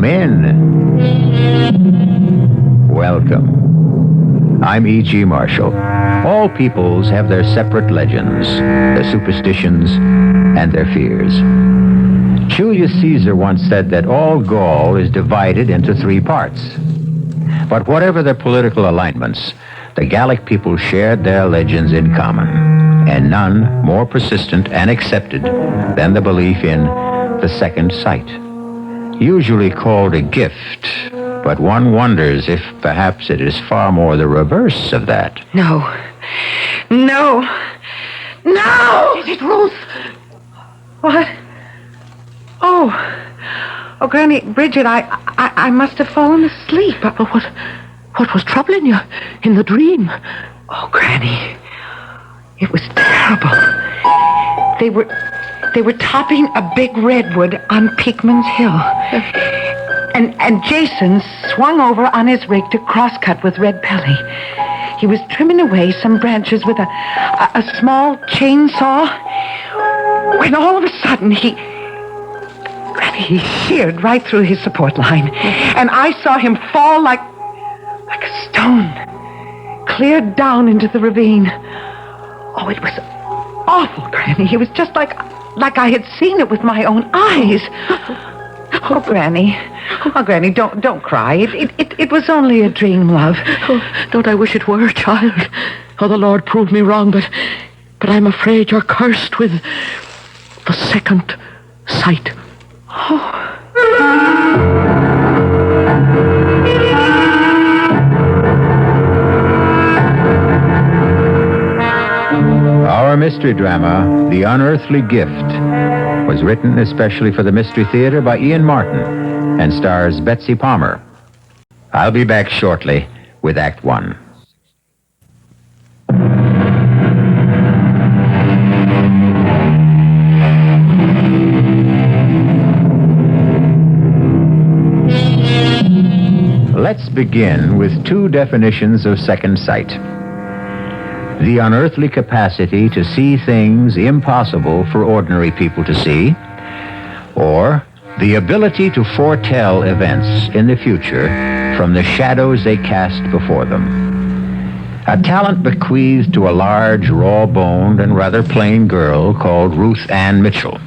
Come in. Welcome. I'm E.G. Marshall. All peoples have their separate legends, their superstitions, and their fears. Julius Caesar once said that all Gaul is divided into 3 parts. But whatever their political alignments, the Gallic people shared their legends in common, and none more persistent and accepted than the belief in the second sight. Usually called a gift, but one wonders if perhaps it is far more the reverse of that. No. Is it Ruth? What? Oh, Granny, Bridget, I must have fallen asleep. But what was troubling you in the dream? Oh, Granny, it was terrible. They were topping a big redwood on Peakman's Hill. And Jason swung over on his rig to crosscut with Red Pelly. He was trimming away some branches with a small chainsaw when all of a sudden he sheared right through his support line. And I saw him fall like a stone, clear down into the ravine. Oh, it was awful, Granny. It was just like I had seen it with my own eyes. Oh, Granny, don't cry. It was only a dream, love. Oh, don't I wish it were, child? Oh, the Lord proved me wrong, but I'm afraid you're cursed with the second sight. Our mystery drama, The Unearthly Gift, was written especially for the Mystery Theater by Ian Martin and stars Betsy Palmer. I'll be back shortly with Act 1. Let's begin with 2 definitions of second sight. The unearthly capacity to see things impossible for ordinary people to see, or the ability to foretell events in the future from the shadows they cast before them. A talent bequeathed to a large, raw-boned, and rather plain girl called Ruth Ann Mitchell.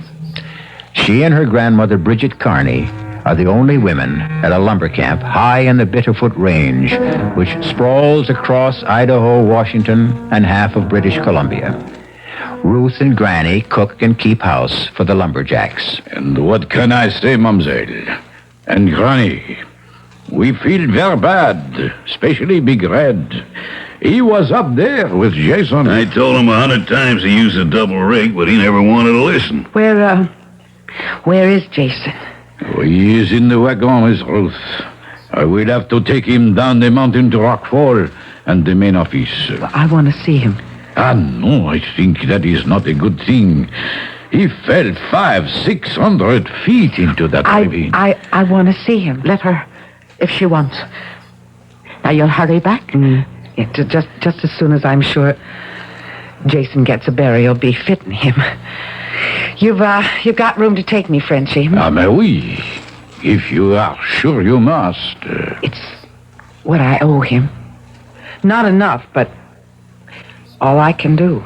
She and her grandmother, Bridget Carney, are the only women at a lumber camp high in the Bitterfoot Range, which sprawls across Idaho, Washington, and half of British Columbia. Ruth and Granny cook and keep house for the lumberjacks. And what can I say, Mamselle? And Granny, we feel very bad, especially Big Red. He was up there with Jason. I told him 100 times to use a double rig, but he never wanted to listen. Where is Jason? Oh, he is in the wagon with Ruth. I will have to take him down the mountain to Rock Fall and the main office. I want to see him. No, I think that is not a good thing. He fell 500-600 feet into that ravine. I want to see him. Let her, if she wants. Now, you'll hurry back? Yeah, just as soon as I'm sure Jason gets a burial befitting him. You've got room to take me, Frenchie. Mais oui. If you are sure you must. It's what I owe him. Not enough, but all I can do.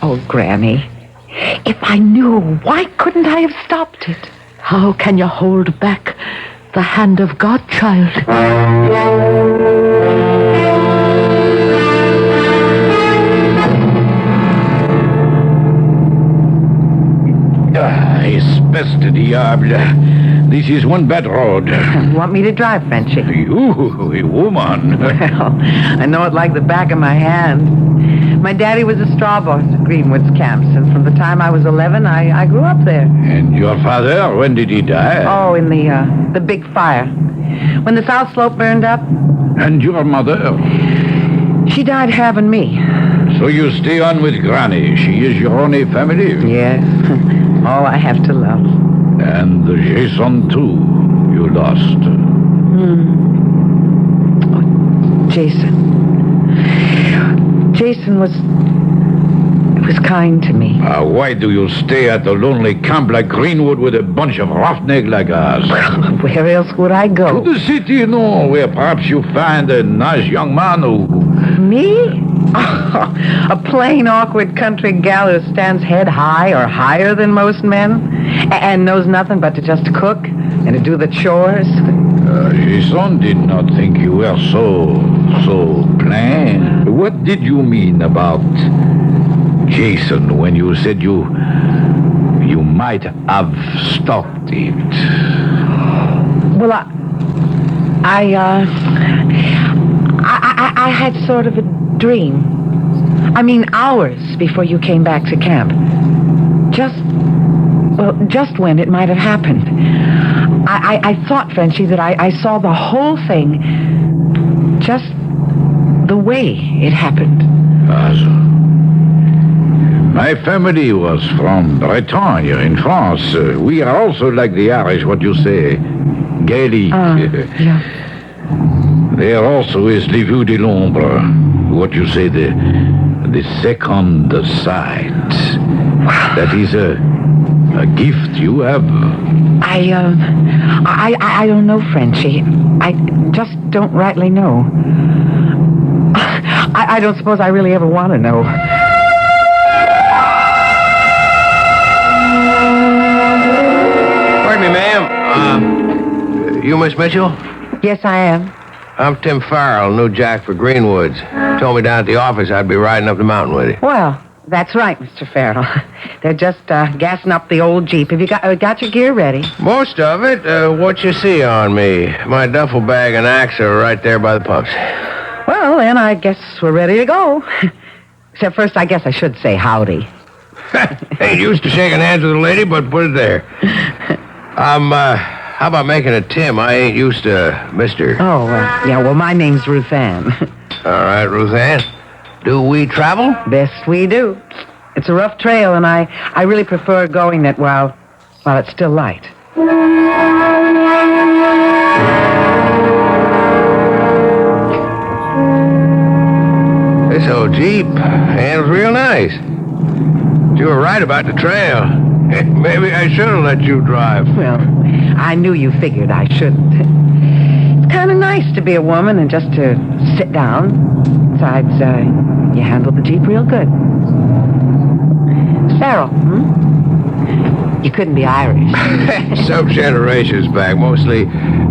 Oh, Granny, if I knew, why couldn't I have stopped it? How can you hold back the hand of God, child? Espèce de diable. This is one bad road. You want me to drive, Frenchie? You, a woman. Well, I know it like the back of my hand. My daddy was a straw boss at Greenwood's camps, and from the time I was 11, I grew up there. And your father, when did he die? Oh, in the big fire. When the South Slope burned up. And your mother? She died having me. So you stay on with Granny. She is your only family? Yes. All I have to love. And Jason, too, you lost. Oh, Jason. Jason was was kind to me. Why do you stay at a lonely camp like Greenwood with a bunch of roughnecks like us? Where else would I go? To the city, where perhaps you find a nice young man who... Me? A plain, awkward country gal who stands head high or higher than most men and knows nothing but to just cook and to do the chores. Jason did not think you were so plain. What did you mean about Jason when you said you might have stopped it? Well, I had sort of a dream. I mean, hours before you came back to camp. Just when it might have happened. I thought, Frenchie, that I saw the whole thing just the way it happened. My family was from Bretagne in France. We are also like the Irish, what you say, Gaelic. Yeah. There also is the vue de l'ombre, what you say, the second sight. That is a gift you have. I don't know, Frenchie. I just don't rightly know. I don't suppose I really ever want to know. Pardon me, ma'am. You Miss Mitchell? Yes, I am. I'm Tim Farrell, new Jack for Greenwoods. Told me down at the office I'd be riding up the mountain with you. Well, that's right, Mr. Farrell. They're just gassing up the old Jeep. Have you got your gear ready? Most of it. What you see on me? My duffel bag and axe are right there by the pumps. Well, then I guess we're ready to go. Except first, I guess I should say howdy. Ain't used to shaking hands with a lady, but put it there. How about making it Tim? I ain't used to Mr. Oh, yeah, well, my name's Ruth Ann. All right, Ruth Ann. Do we travel? Best we do. It's a rough trail, and I really prefer going it while it's still light. This old Jeep handles real nice. You were right about the trail. Maybe I should have let you drive. Well, I knew you figured I shouldn't. It's kind of nice to be a woman and just to sit down. Besides, you handle the Jeep real good. Farrell, You couldn't be Irish. Some generations back, mostly,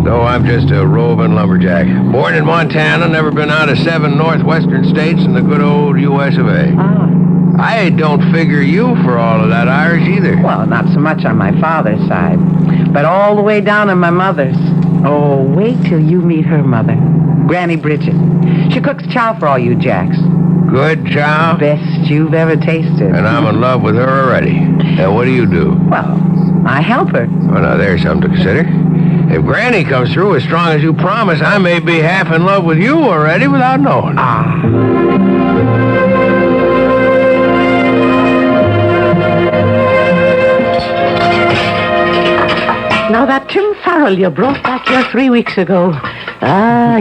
though I'm just a roving lumberjack. Born in Montana, never been out of 7 northwestern states in the good old U.S. of A. Ah. I don't figure you for all of that Irish either. Well, not so much on my father's side, but all the way down on my mother's. Oh, wait till you meet her mother, Granny Bridget. She cooks chow for all you jacks. Good chow? Best you've ever tasted. And I'm in love with her already. Now, what do you do? Well, I help her. Well, now, there's something to consider. If Granny comes through as strong as you promise, I may be half in love with you already without knowing. Now, that Tim Farrell you brought back here 3 weeks ago.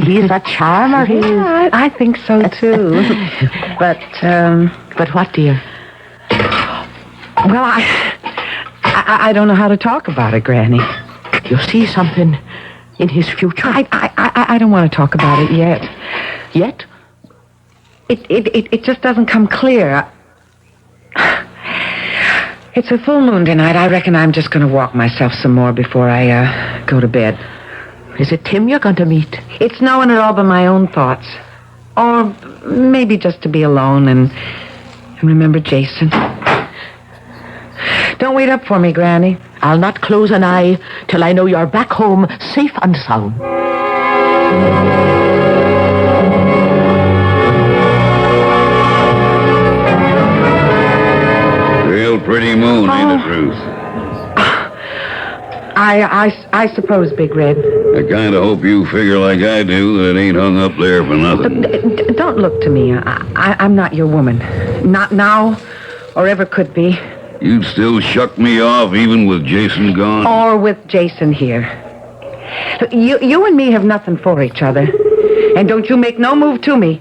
He's a charmer, he is. Yeah, I think so, too. But what, dear? Well, I don't know how to talk about it, Granny. You see something in his future? I don't want to talk about it yet. Yet? It just doesn't come clear. It's a full moon tonight. I reckon I'm just going to walk myself some more before I go to bed. Is it Tim you're going to meet? It's no one at all but my own thoughts. Or maybe just to be alone and remember Jason. Don't wait up for me, Granny. I'll not close an eye till I know you're back home safe and sound. Real pretty moon, ain't it, Ruth? I suppose, Big Red. I kind of hope you figure like I do that it ain't hung up there for nothing. Don't look to me. I'm not your woman. Not now, or ever could be. You'd still shuck me off even with Jason gone? Or with Jason here. You and me have nothing for each other. And don't you make no move to me.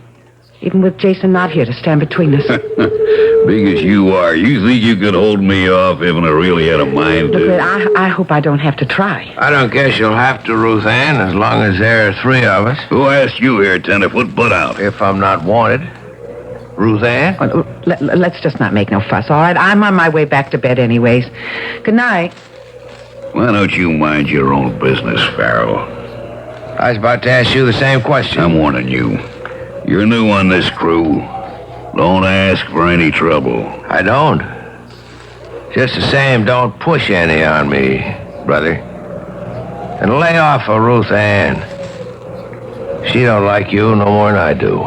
even with Jason not here to stand between us. Big as you are, you think you could hold me off if I really had a mind Look, to? Red, I hope I don't have to try. I don't guess you'll have to, Ruth Ann, as long as there are three of us. Who asked you here, tenderfoot? Put out. If I'm not wanted. Ruth Ann? Let's just not make no fuss, all right? I'm on my way back to bed anyways. Good night. Why don't you mind your own business, Farrell? I was about to ask you the same question. I'm warning you. You're new on this crew. Don't ask for any trouble. I don't. Just the same, don't push any on me, brother. And lay off of Ruth Ann. She don't like you no more than I do.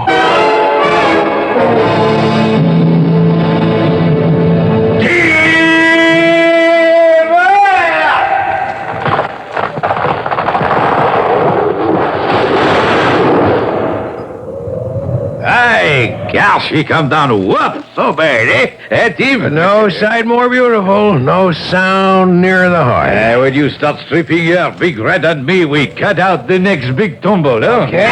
Hey, gal, she come down to whoop so bad, eh? That even. No sight more beautiful, no sound nearer the heart. When you start stripping your big red and me, we cut out the next big tumble, huh? Okay.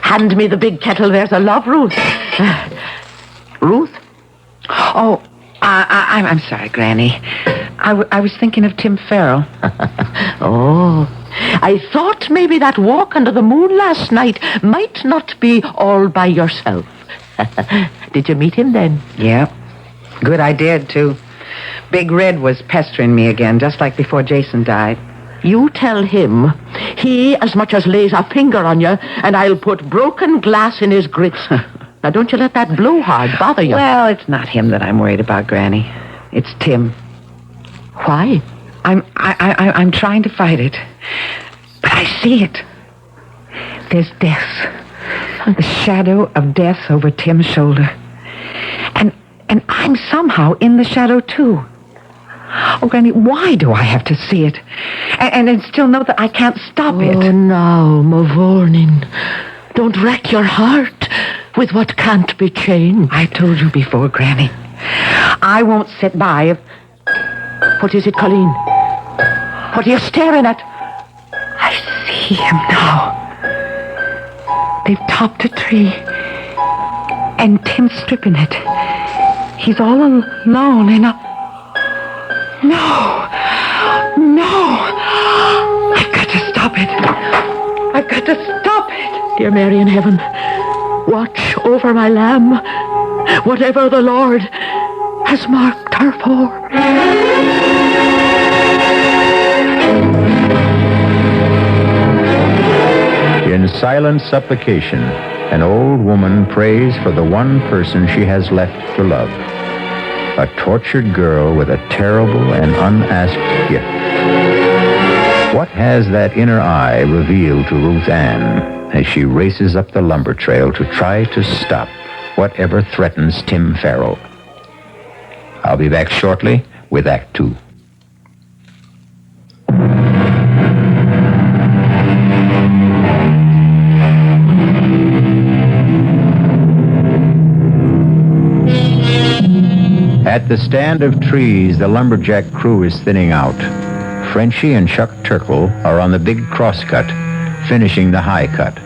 Hand me the big kettle. There's a love, Ruth. Ruth? Oh, I'm sorry, Granny. I was thinking of Tim Farrell. Oh, I thought maybe that walk under the moon last night might not be all by yourself. Did you meet him then? Yeah. Good I did, too. Big Red was pestering me again, just like before Jason died. You tell him he as much as lays a finger on you, and I'll put broken glass in his grits. Now, don't you let that blowhard bother you. Well, it's not him that I'm worried about, Granny. It's Tim. Why? I'm trying to fight it. But I see it. There's death. The shadow of death over Tim's shoulder. And I'm somehow in the shadow, too. Oh, Granny, why do I have to see it? And still know that I can't stop it? Oh, now, Mavournin. Don't wreck your heart with what can't be changed. I told you before, Granny. I won't sit by if... What is it, Colleen? What are you staring at? I see him now. They've topped a tree. And Tim's stripping it. He's all alone in a... No. I've got to stop it. I've got to stop it. Dear Mary in heaven, watch over my lamb, whatever the Lord has marked her for. In silent supplication, an old woman prays for the one person she has left to love. A tortured girl with a terrible and unasked gift. What has that inner eye revealed to Ruth Ann as she races up the lumber trail to try to stop whatever threatens Tim Farrell? I'll be back shortly with Act 2. At the stand of trees, the lumberjack crew is thinning out. Frenchie and Chuck Turkle are on the big crosscut, finishing the high cut,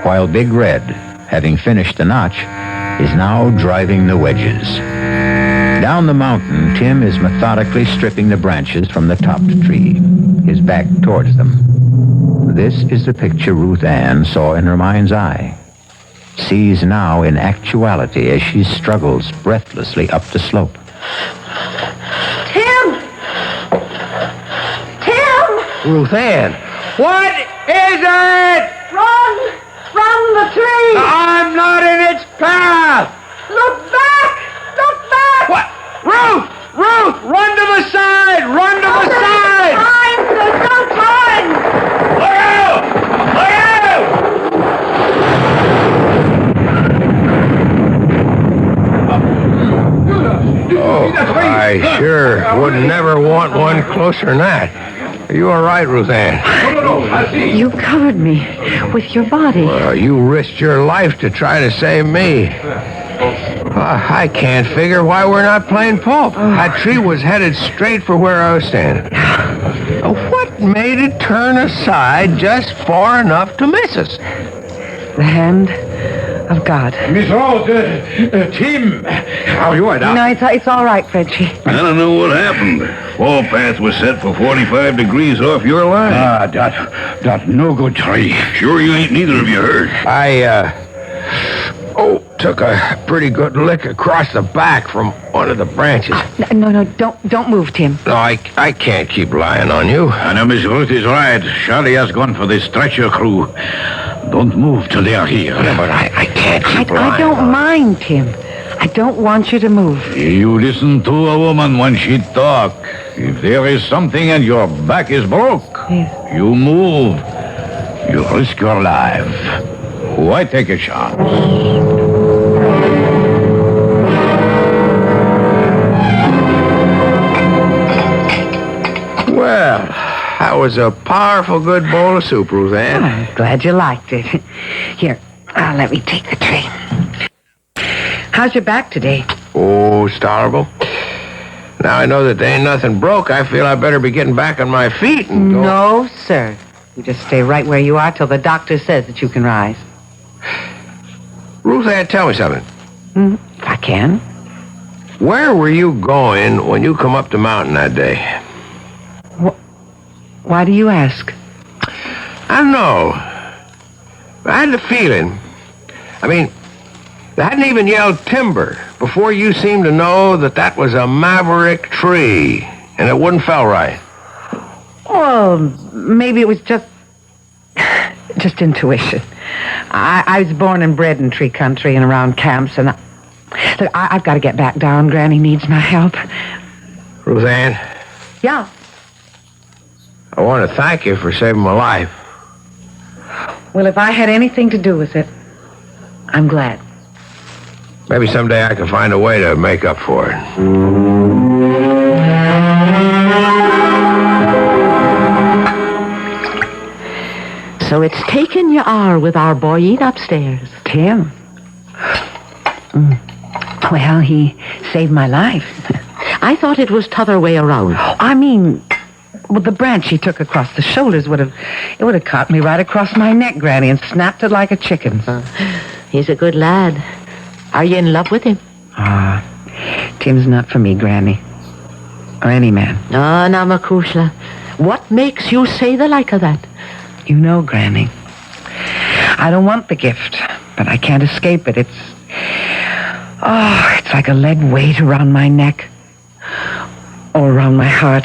while Big Red, having finished the notch, is now driving the wedges. Down the mountain, Tim is methodically stripping the branches from the topped tree, his back towards them. This is the picture Ruth Ann saw in her mind's eye, sees now in actuality as she struggles breathlessly up the slope. Tim! Ruth Ann, what is it? Run! From the tree! I'm not in its path! Look back! Look back! What? Ruth! Ruth! Run to the side! Run to the side! Time! There's no time! Look out! Look out! Oh, I sure would never want one closer than that. You are right, Ruth Ann. You covered me with your body. You risked your life to try to save me. I can't figure why we're not playing pulp. That tree was headed straight for where I was standing. What What made it turn aside just far enough to miss us? The hand of God. Miss Rose, Tim, how are you, Doc? No, it's all right, Frenchie. I don't know what happened. Fall path was set for 45 degrees off your line. That no good tree. Sure you ain't neither of you hurt? I, took a pretty good lick across the back from one of the branches. No, don't move, Tim. No, I can't keep lying on you. I know Miss Ruth is right. Charlie has gone for the stretcher crew. Don't move till they are here. Yeah, but I can't keep lying. I don't mind, Tim. I don't want you to move. You listen to a woman when she talk. If there is something and your back is broke, Yes. you move. You risk your life. Why take a chance? Well, that was a powerful good bowl of soup, Ruth Ann. I'm glad you liked it. Here, let me take the tray. How's your back today? Oh, it's tolerable. Now I know that there ain't nothing broke. I feel I better be getting back on my feet and go. No, sir. You just stay right where you are till the doctor says that you can rise. Ruth Ann, tell me something. If I can. Where were you going when you come up the mountain that day? Why do you ask? I don't know. I had the feeling. I mean, they hadn't even yelled timber before you seemed to know that was a maverick tree, and it wouldn't fell right. Well, maybe it was just intuition. I was born and bred in tree country and around camps, and I've got to get back down. Granny needs my help. Ruth Ann, Yeah. I want to thank you for saving my life. Well, if I had anything to do with it, I'm glad. Maybe someday I can find a way to make up for it. So it's taken you are with our boy upstairs. Tim? Well, he saved my life. I thought it was t'other way around. I mean, well, the branch he took across the shoulders would have caught me right across my neck, Granny, and snapped it like a chicken's. He's a good lad. Are you in love with him? Tim's not for me, Granny. Or any man. Oh, now, Makushla. What makes you say the like of that? You know, Granny, I don't want the gift, but I can't escape it. It's like a lead weight around my neck. Or around my heart.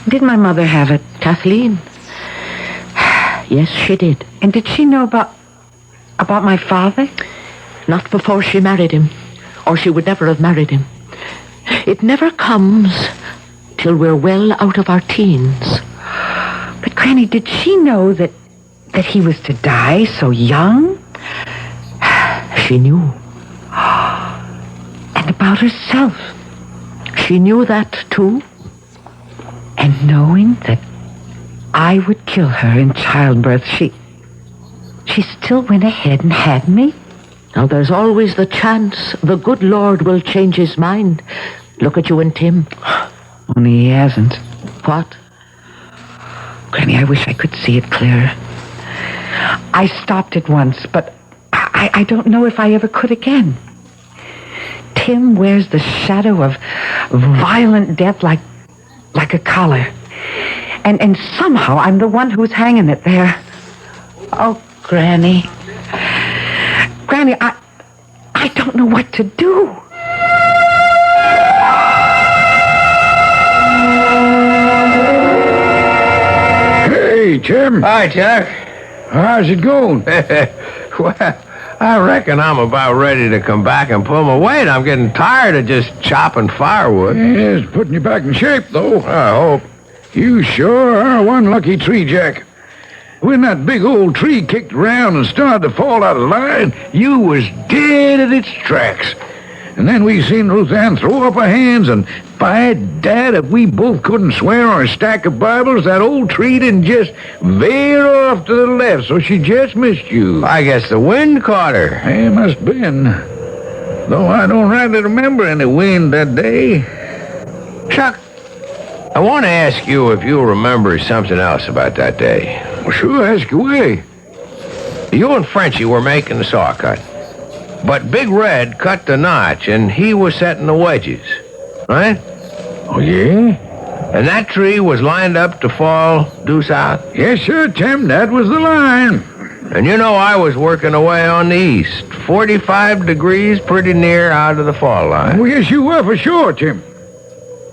Did my mother have it? Kathleen? Yes, she did. And did she know about my father? Not before she married him, or she would never have married him. It never comes till we're well out of our teens. But, Granny, did she know that he was to die so young? She knew. And about herself? She knew that, too. And knowing that I would kill her in childbirth, she still went ahead and had me? Now, there's always the chance the good Lord will change his mind. Look at you and Tim. Only he hasn't. What? Granny, I wish I could see it clearer. I stopped it once, but I don't know if I ever could again. Tim wears the shadow of violent death like a collar. And somehow I'm the one who's hanging it there. Oh, Granny. Granny, I don't know what to do. Hey, Tim. Hi, Jack. How's it going? Well, I reckon I'm about ready to come back and pull my weight. I'm getting tired of just chopping firewood. Yeah, it's putting you back in shape, though. I hope. You sure are one lucky tree, Jack. When that big old tree kicked around and started to fall out of line, you was dead at its tracks. And then we seen Ruth Ann throw up her hands, and by Dad, if we both couldn't swear on a stack of Bibles, that old tree didn't just veer off to the left, so she just missed you. I guess the wind caught her. It must been. Though I don't rightly remember any wind that day. Chuck, I want to ask you if you remember something else about that day. Well, sure, ask away. You and Frenchie were making the saw cut. But Big Red cut the notch, and he was setting the wedges. Right? Oh, yeah? And that tree was lined up to fall due south? Yes, sir, Tim, that was the line. And you know I was working away on the east, 45 degrees pretty near out of the fall line. Oh, yes, you were for sure, Tim.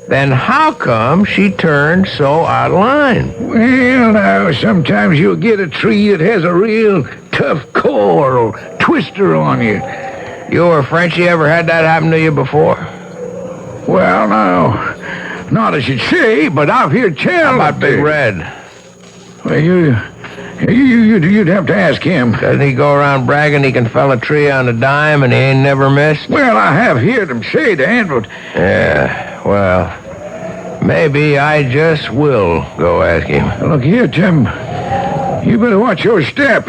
Then how come she turned so out of line? Well, now, sometimes you'll get a tree that has a real tough core or twister on you. You or Frenchie ever had that happen to you before? Well, no, not as you'd say, but I've heard tell. How about Big Red? Well, you'd have to ask him. Doesn't he go around bragging he can fell a tree on a dime and he ain't never missed? Well, I have heard him say that, but... Yeah, well, maybe I just will go ask him. Look here, Tim. You better watch your step.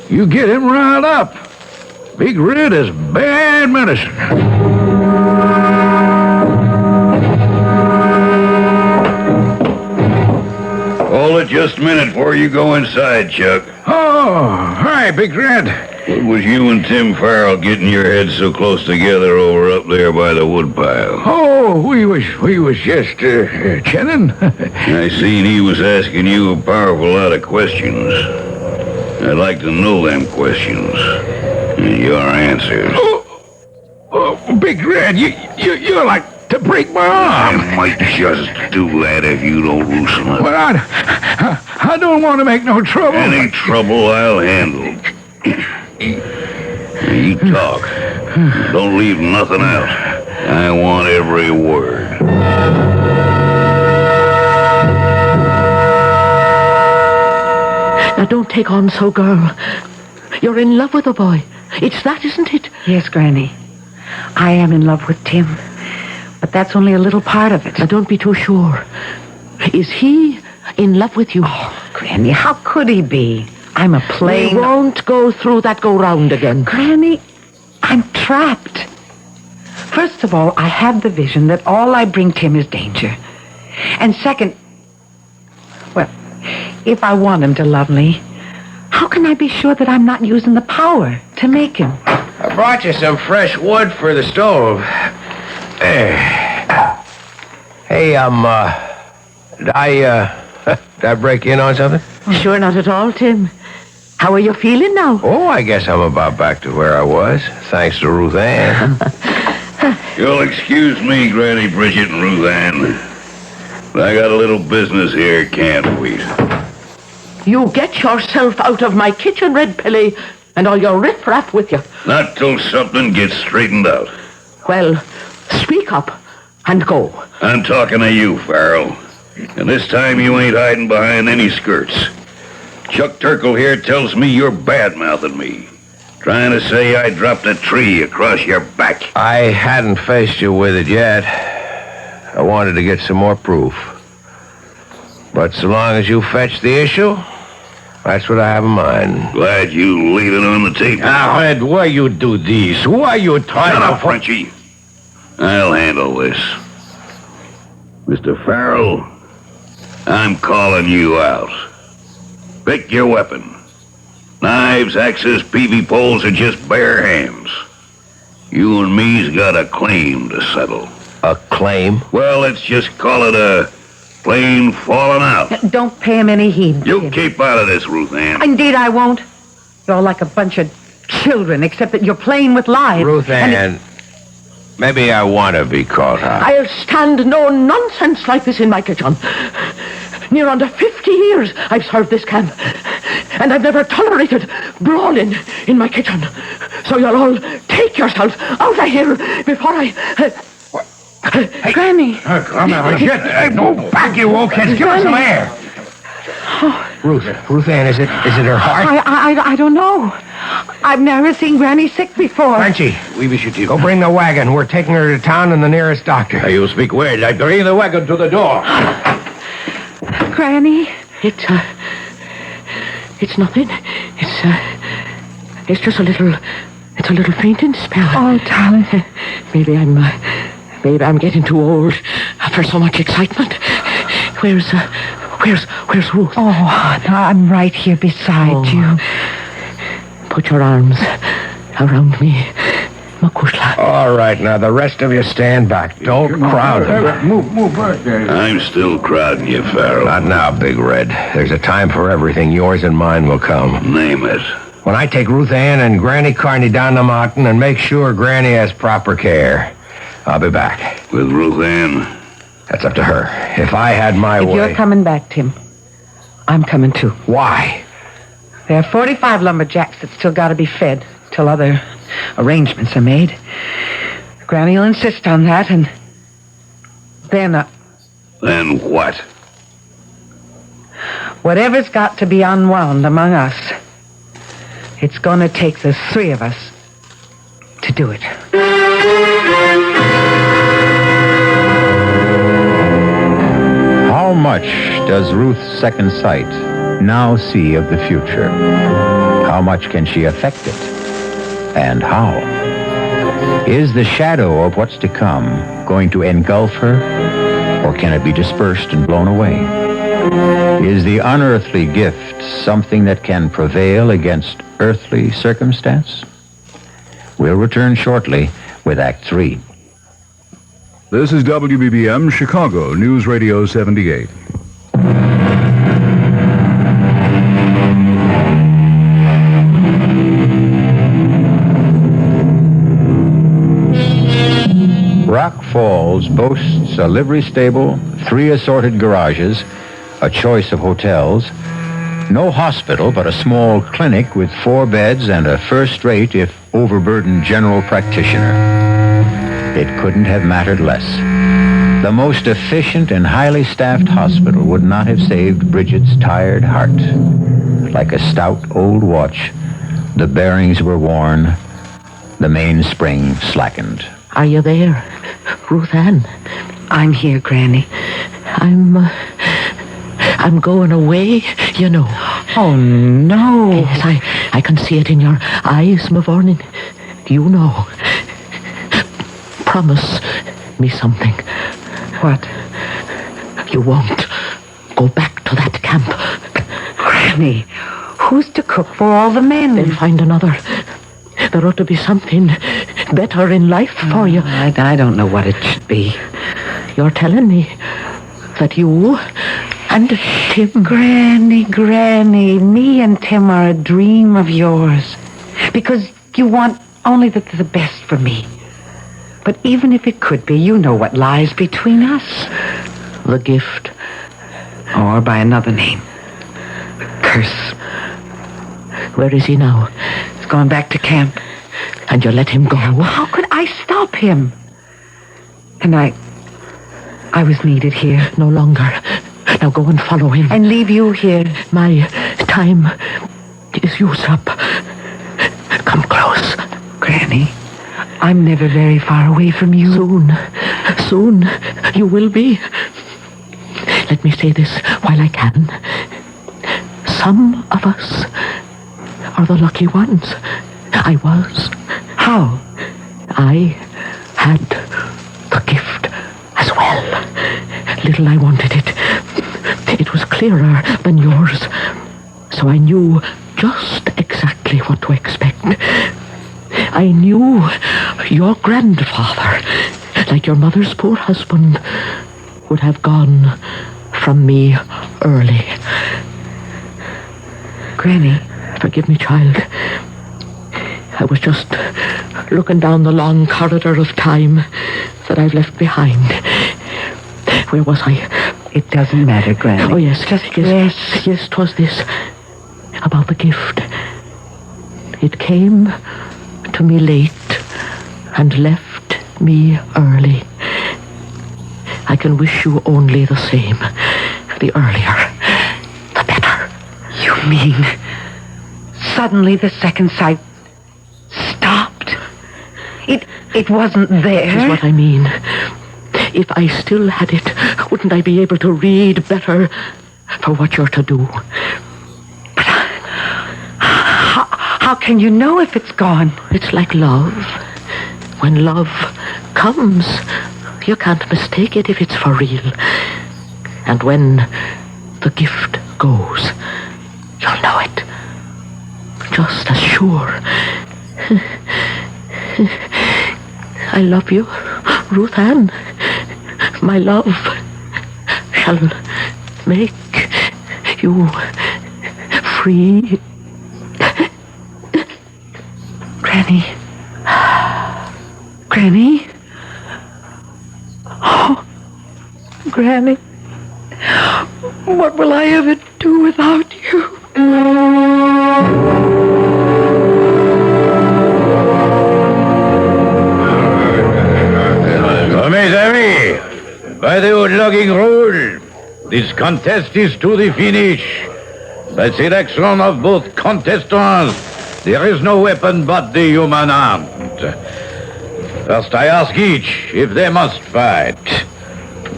You get him riled up. Big Red is bad medicine. Hold it just a minute before you go inside, Chuck. Oh, hi, Big Red. What was you and Tim Farrell getting your heads so close together over up there by the woodpile? Oh, we was just chatting. I seen he was asking you a powerful lot of questions. I'd like to know them questions and your answers. Oh, Big Red, you're like to break my arm. I might just do that if you don't loosen up. Well, I don't want to make no trouble. Any trouble I'll handle. You talk. Don't leave nothing out. I want every word. Now, don't take on so, girl. You're in love with the boy. It's that, isn't it? Yes, Granny. I am in love with Tim. But that's only a little part of it. Now, don't be too sure. Is he in love with you? Oh, Granny, how could he be? I'm a plain... We won't go through that go-round again. Granny, I'm trapped. First of all, I have the vision that all I bring Tim is danger. And second, well, if I want him to love me, how can I be sure that I'm not using the power to make him? I brought you some fresh wood for the stove. Hey, did I break in on something? Sure not at all, Tim. How are you feeling now? Oh, I guess I'm about back to where I was, thanks to Ruth Ann. You'll excuse me, Granny Bridget and Ruth Ann. But I got a little business here, can't wait. You get yourself out of my kitchen, Red Pilly, and all your riff-raff with you. Not till something gets straightened out. Well, speak up and go. I'm talking to you, Farrell. And this time you ain't hiding behind any skirts. Chuck Turkle here tells me you're bad-mouthing me. Trying to say I dropped a tree across your back. I hadn't faced you with it yet. I wanted to get some more proof. But so long as you fetch the issue, that's what I have in mind. Glad you laid it on the table. Now, Red, why you do this? Why you trying Shut up, to... Frenchie. I'll handle this. Mr. Farrell, I'm calling you out. Pick your weapon. Knives, axes, peavy poles, or just bare hands. You and me's got a claim to settle. A claim? Well, let's just call it a plain falling out. Don't pay him any heed. You Tim. keep out of this, Ruth Ann. Indeed, I won't. You're like a bunch of children, except that you're playing with lives. Ruth And Ann, maybe I want to be called out. I'll stand no nonsense like this in my kitchen. Near under 50 years I've served this camp, and I've never tolerated brawling in my kitchen. So you'll all take yourself out of here before I... Granny. Come on, get no back, you old kids. Give us some air. Ruth Ann, is it her heart? I don't know. I've never seen Granny sick before. Frenchie, We wish you to. go bring the wagon. We're taking her to town and the nearest doctor. Now, you speak well. I bring the wagon to the door. Granny? It's nothing. It's just a little fainting spell. Oh, darling. Maybe I'm getting too old for so much excitement. Where's Ruth? Oh, now I'm right here beside you. Put your arms around me, Makushla. All right, now the rest of you stand back. Don't crowd him. Move back there. I'm still crowding you, Farrell. Not now, Big Red. There's a time for everything. Yours and mine will come. Name it. When I take Ruth Ann and Granny Carney down the mountain and make sure Granny has proper care, I'll be back. With Ruth Ann? That's up to her. If I had my If way... you're coming back, Tim, I'm coming too. Why? There are 45 lumberjacks that still got to be fed till other arrangements are made. Granny will insist on that, and then... Then what? Whatever's got to be unwound among us, it's going to take the three of us to do it. How much does Ruth's second sight now see of the future? How much can she affect it? And how? Is the shadow of what's to come going to engulf her, or can it be dispersed and blown away? Is the unearthly gift something that can prevail against earthly circumstance? We'll return shortly with Act 3. This is WBBM Chicago News Radio 78. Rock Falls boasts a livery stable, 3 assorted garages, a choice of hotels, no hospital but a small clinic with 4 beds and a first-rate, if overburdened, general practitioner. It couldn't have mattered less. The most efficient and highly staffed hospital would not have saved Bridget's tired heart. Like a stout old watch, the bearings were worn, the mainspring slackened. Are you there, Ruth Ann? I'm here, Granny. I'm going away, you know. Oh, no. Yes, I can see it in your eyes, Mavournin. You know. Promise me something. What? You won't go back to that camp. Granny, who's to cook for all the men? Then find another. There ought to be something better in life for you. I don't know what it should be. You're telling me that you and Tim... Granny, me and Tim are a dream of yours. Because you want only the best for me. But even if it could be, you know what lies between us. The gift. Or by another name. Curse. Where is he now? He's gone back to camp. And you let him go? How could I stop him? And I was needed here. No longer. Now go and follow him. And leave you here. My time is used up. Come close. Granny, I'm never very far away from you. Soon you will be. Let me say this while I can. Some of us are the lucky ones. I was. How? I had the gift as well. Little I wanted it. It was clearer than yours. So I knew just exactly what to expect. I knew your grandfather, like your mother's poor husband, would have gone from me early. Granny. Forgive me, child. I was just looking down the long corridor of time that I've left behind. Where was I? It doesn't matter, Granny. Oh, yes. Yes, 'twas this. About the gift. It came to me late and left me early. I can wish you only the same. The earlier, the better. You mean suddenly the second sight stopped? It wasn't there? That is what I mean. If I still had it, wouldn't I be able to read better for what you're to do? But how can you know if it's gone? It's like love. When love comes, you can't mistake it if it's for real. And when the gift goes, you'll know it. Just as sure. I love you, Ruth Ann. My love shall make you free. Granny. Granny? Oh, Granny. What will I ever do without you? Mes amis, by the old logging rule, this contest is to the finish. By selection of both contestants, there is no weapon but the human hand. First, I ask each if they must fight.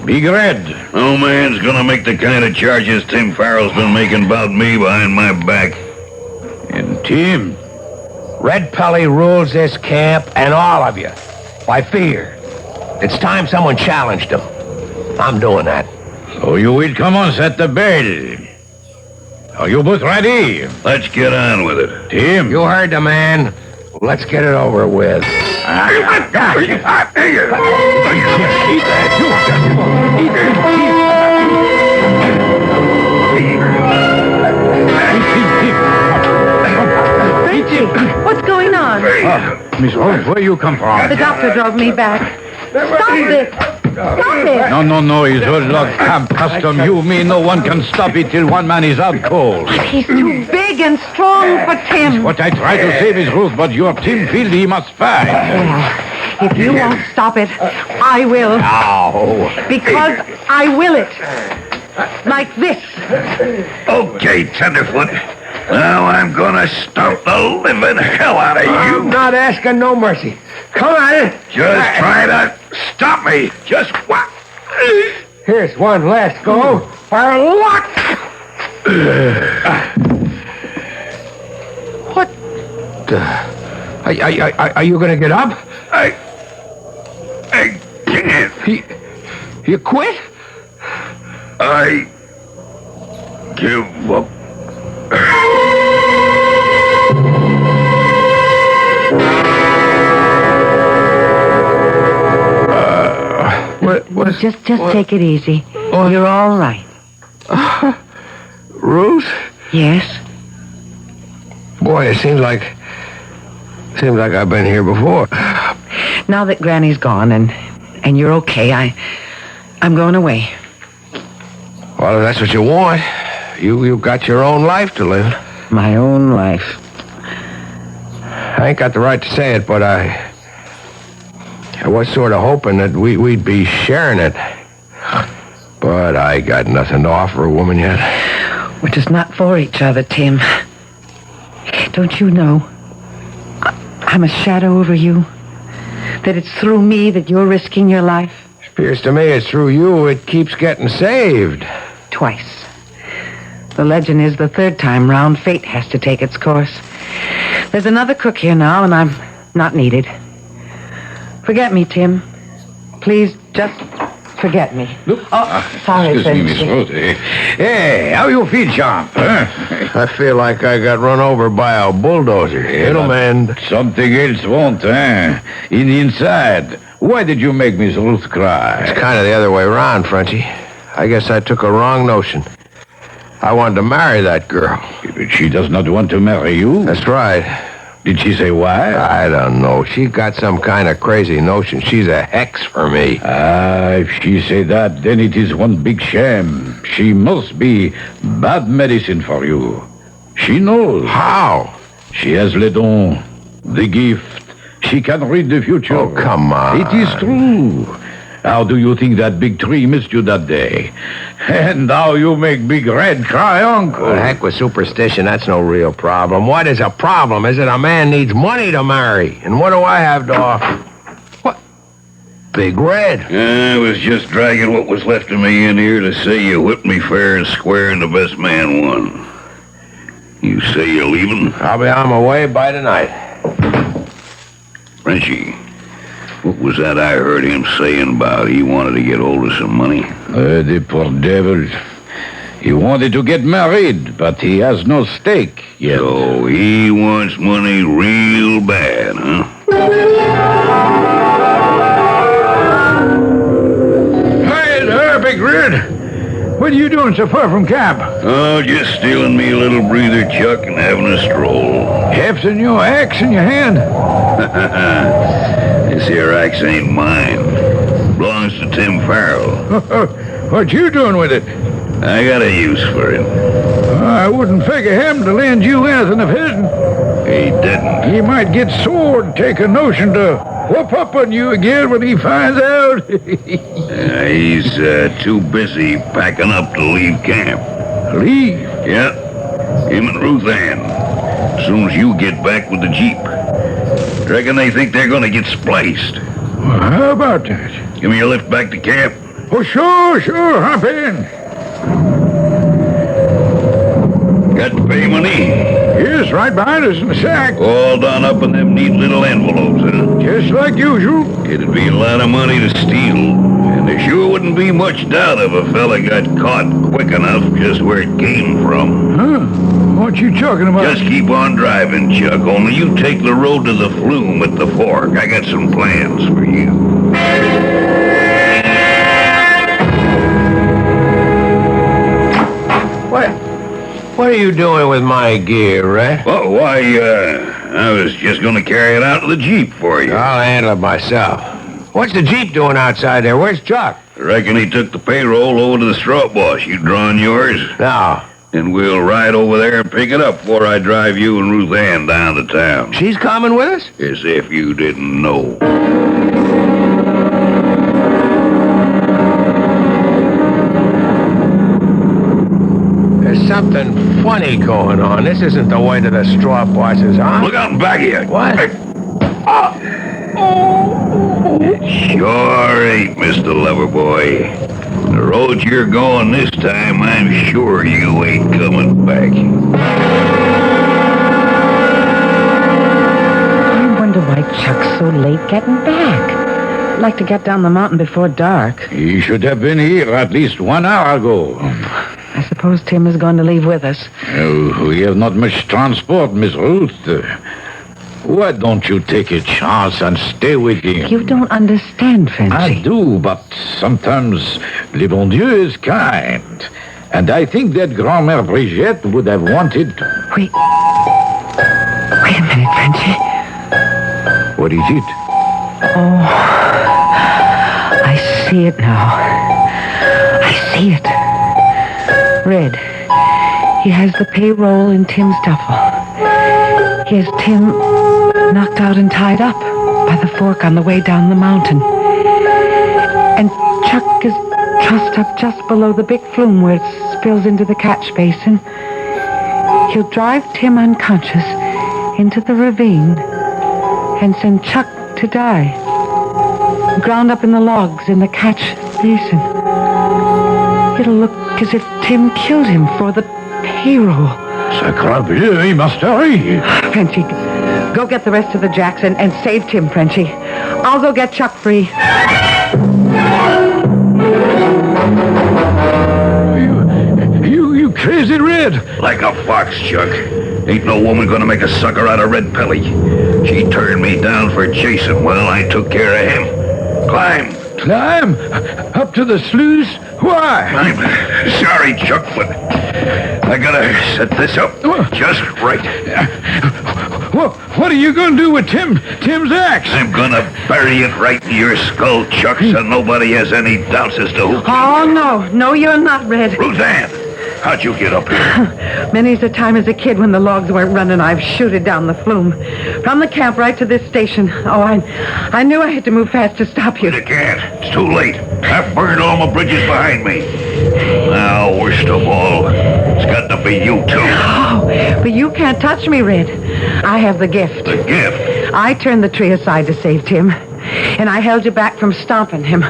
Big Red. No man's gonna make the kind of charges Tim Farrell's been making about me behind my back. And Tim. Red Pelly rules this camp and all of you by fear. It's time someone challenged him. I'm doing that. So you will come on, set the bell. Are you both ready? Let's get on with it. Tim. You heard the man. Let's get it over with. What's going on? Miss Rose, where you come from? The doctor drove me back. Stop it! Stop it! No, it's old log camp custom. You mean no one can stop it till one man is out cold. He's too big and strong for Tim. What I try to say, Miss Ruth, but your Tim feels he must fight. Well, if you won't stop it, I will. Ow. Because I will it. Like this. Okay, Tenderfoot. Now I'm gonna stomp the living hell out of you. I'm not asking no mercy. Come on. Just try to stop me. Just what? Here's one last go for luck. What the? Are you going to get up? I can't. You quit? I give up. Just take it easy. You're all right. Ruth? Yes? Boy, it seems like I've been here before. Now that Granny's gone and you're okay, I'm going away. Well, if that's what you want, you've got your own life to live. My own life. I ain't got the right to say it, but I was sort of hoping that we'd be sharing it. But I got nothing to offer a woman yet. We're just not for each other, Tim. Don't you know? I'm a shadow over you. That it's through me that you're risking your life. Appears to me it's through you it keeps getting saved. Twice. The legend is the third time round fate has to take its course. There's another cook here now, and I'm not needed. Forget me, Tim. Please, just forget me. Look. Sorry, Excuse me, Miss Rose. Hey, how you feel, champ? Huh? I feel like I got run over by a bulldozer. It'll mend. Something else won't, eh? In the inside. Why did you make Miss Ruth cry? It's kind of the other way around, Frenchie. I guess I took a wrong notion. I wanted to marry that girl. But she does not want to marry you? That's right. Did she say why? I don't know. She got some kind of crazy notion. She's a hex for me. If she say that, then it is one big shame. She must be bad medicine for you. She knows. How? She has le don, the gift. She can read the future. Oh, come on. It is true. How do you think that big tree missed you that day? And now you make Big Red cry, Uncle. The heck with superstition, that's no real problem. What is a problem is that a man needs money to marry. And what do I have to offer? What? Big Red. I was just dragging what was left of me in here to say you whipped me fair and square and the best man won. You say you're leaving? I'll be on my way by tonight. Frenchie, what was that I heard him saying about he wanted to get hold of some money? The poor devil. He wanted to get married, but he has no stake yet. So he wants money real bad, huh? Hey there, Big Red. What are you doing so far from camp? Oh, just stealing me a little breather, Chuck, and having a stroll. Hefting your axe in your hand? This here axe ain't mine. Belongs to Tim Farrell. What you doing with it? I got a use for it. I wouldn't figure him to lend you anything of his. He didn't. He might get sore and take a notion to whoop up on you again when he finds out. He's too busy packing up to leave camp. Leave? Yeah, him and Ruth Ann. As soon as you get back with the Jeep. Reckon they think they're gonna get spliced. Well, how about that? Give me a lift back to camp. Oh, sure, hop in. Got to pay money. Yes, right behind us in the sack. All done up in them neat little envelopes, huh? Just like usual. It'd be a lot of money to steal. And there sure wouldn't be much doubt if a fella got caught quick enough just where it came from. Huh? What you talking about? Just keep on driving, Chuck. Only you take the road to the flume at the fork. I got some plans for you. What are you doing with my gear, Red? Oh, why, I was just gonna carry it out to the Jeep for you. I'll handle it myself. What's the Jeep doing outside there? Where's Chuck? I reckon he took the payroll over to the straw boss. You drawing yours? No. And we'll ride over there and pick it up before I drive you and Ruth Ann down to town. She's coming with us? As if you didn't know. There's something funny going on. This isn't the way to the straw bosses, huh? Look out in back of you. What? Sure ain't, Mr. Loverboy. The road you're going this time, I'm sure you ain't coming back. I wonder why Chuck's so late getting back. I'd like to get down the mountain before dark. He should have been here at least 1 hour ago. I suppose Tim is going to leave with us. We have not much transport, Miss Ruth. Why don't you take a chance and stay with him? You don't understand, Frenchy. I do, but sometimes le bon Dieu is kind. And I think that Grand-Mère Brigitte would have wanted to. Wait a minute, Frenchy. What is it? Oh, I see it now. I see it. Red. He has the payroll in Tim's duffel. He has Tim knocked out and tied up by the fork on the way down the mountain. And Chuck is trussed up just below the big flume where it spills into the catch basin. He'll drive Tim unconscious into the ravine and send Chuck to die, ground up in the logs in the catch basin. It'll look as if Tim killed him for the payroll. Sacre bleu, he must hurry. Frenchy, go get the rest of the jacks and save Tim, Frenchy. I'll go get Chuck free. You crazy, Red? Like a fox, Chuck. Ain't no woman gonna make a sucker out of Red Pelly. She turned me down for Jason. Well, I took care of him. Climb. Climb? Up to the sluice? Why? I'm sorry, Chuck, but I gotta set this up just right. What are you going to do with Tim's axe? I'm gonna bury it right in your skull, Chuck, so nobody has any doubts as to who. Oh, no. No, you're not, Red. Ruth Ann, how'd you get up here? Many's the time as a kid when the logs weren't running, I've shooted down the flume. From the camp right to this station. Oh, I knew I had to move fast to stop you. You can't. It's too late. I've burned all my bridges behind me. Now, worst of all, it's got to be you, too. Oh, but you can't touch me, Red. I have the gift. The gift? I turned the tree aside to save Tim, and I held you back from stomping him.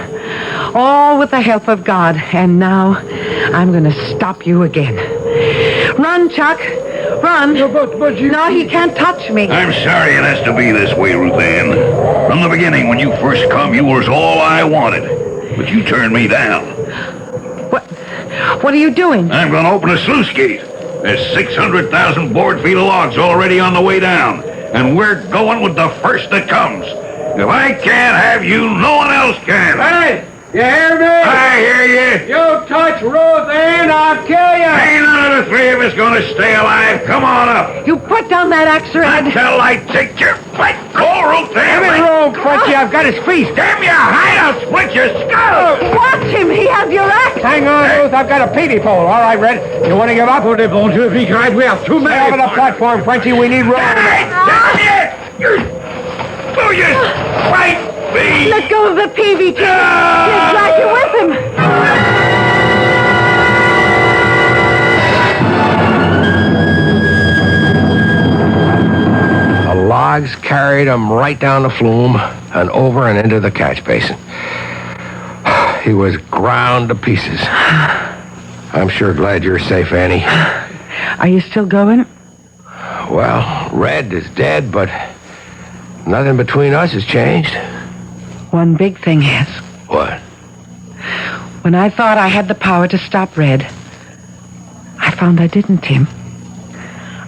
All with the help of God, and now I'm going to stop you again. Run, Chuck. Run. But you... No, he can't touch me. I'm sorry it has to be this way, Ruth Ann. From the beginning, when you first come, you was all I wanted. But you turned me down. What are you doing? I'm going to open a sluice gate. There's 600,000 board feet of logs already on the way down, and we're going with the first that comes. If I can't have you, no one else can. Hey, you hear me? I hear you. You touch Ruth Ann, I'll kill you. Ain't none of the three of us going to stay alive. Come on up. You put down that axe, Red. Until I take your fight. Go, Ruth Ann. Give me room, Frenchie. I've got his feet. Damn your hide, I'll split your skull. Watch him. He has your axe. Hang on, Ruth. I've got a peavy pole. All right, Red. You want to give up? Won't you? If he tried, we have too many. Stay over the platform, Frenchie. We need room. Hey, damn you! Oh, you fight me! Let go of the peavy, Tim. He'll drag you with him. The logs carried him right down the flume and over and into the catch basin. He was ground to pieces. I'm sure glad you're safe, Annie. Are you still going? Well, Red is dead, but nothing between us has changed. One big thing is, What? when I thought I had the power to stop Red, I found I didn't, Tim.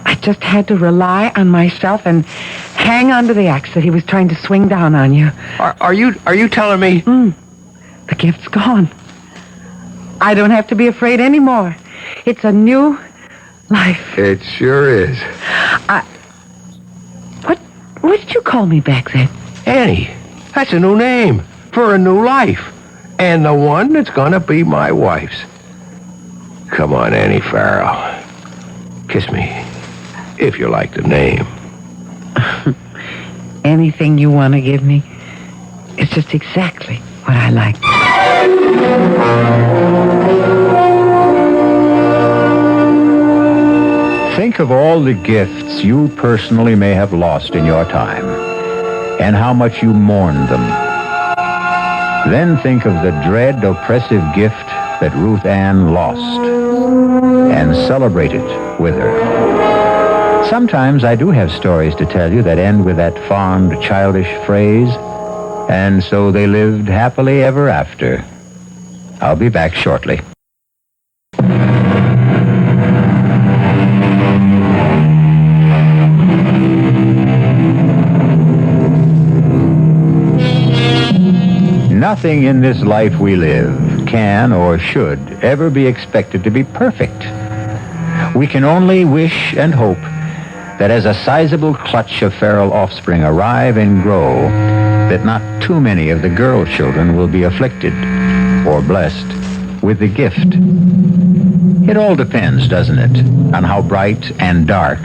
I just had to rely on myself and hang on to the axe that he was trying to swing down on you. Are you telling me? The gift's gone. I don't have to be afraid anymore. It's a new life. It sure is. What did you call me back then? Annie. That's a new name for a new life. And the one that's gonna be my wife's. Come on, Annie Farrell. Kiss me, if you like the name. Anything you want to give me, it's just exactly what I like. Think of all the gifts you personally may have lost in your time, and how much you mourned them. Then think of the dread, oppressive gift that Ruth Ann lost, and celebrate it with her. Sometimes I do have stories to tell you that end with that fond, childish phrase, and so they lived happily ever after. I'll be back shortly. Nothing in this life we live can or should ever be expected to be perfect. We can only wish and hope that as a sizable clutch of feral offspring arrive and grow, that not too many of the girl children will be afflicted or blessed with the gift. It all depends, doesn't it, on how bright and dark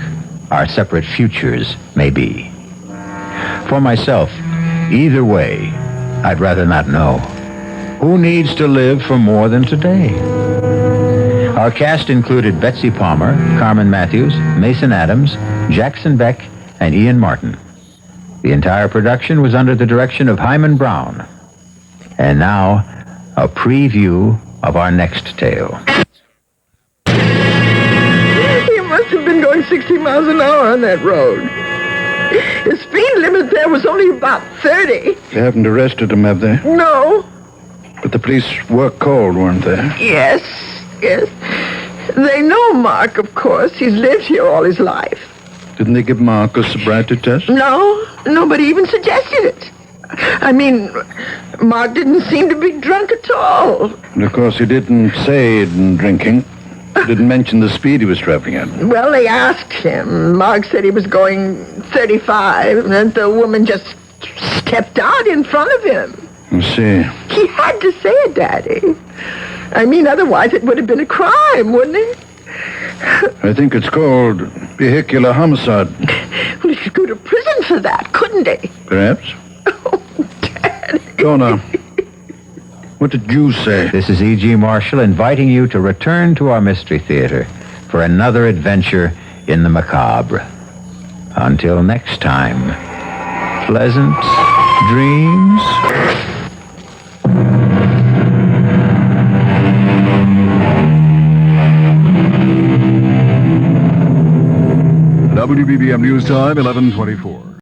our separate futures may be. For myself, either way, I'd rather not know. Who needs to live for more than today? Our cast included Betsy Palmer, Carmen Matthews, Mason Adams, Jackson Beck, and Ian Martin. The entire production was under the direction of Hyman Brown. And now, a preview of our next tale. He must have been going 60 miles an hour on that road. The speed limit there was only about 30. They haven't arrested him, have they? No. But the police were called, weren't they? Yes. They know Mark, of course. He's lived here all his life. Didn't they give Mark a sobriety test? No, nobody even suggested it. I mean, Mark didn't seem to be drunk at all. And of course, he didn't say he'd been drinking. He didn't mention the speed he was traveling at. Well, they asked him. Mark said he was going 35, and that the woman just stepped out in front of him. I see. He had to say it, Daddy. I mean, otherwise it would have been a crime, wouldn't it? I think it's called vehicular homicide. Well, he could go to prison for that, couldn't he? Perhaps. Oh, Daddy. Donna, what did you say? This is E.G. Marshall inviting you to return to our Mystery Theater for another adventure in the macabre. Until next time, pleasant dreams. WBBM News Time, 11:24.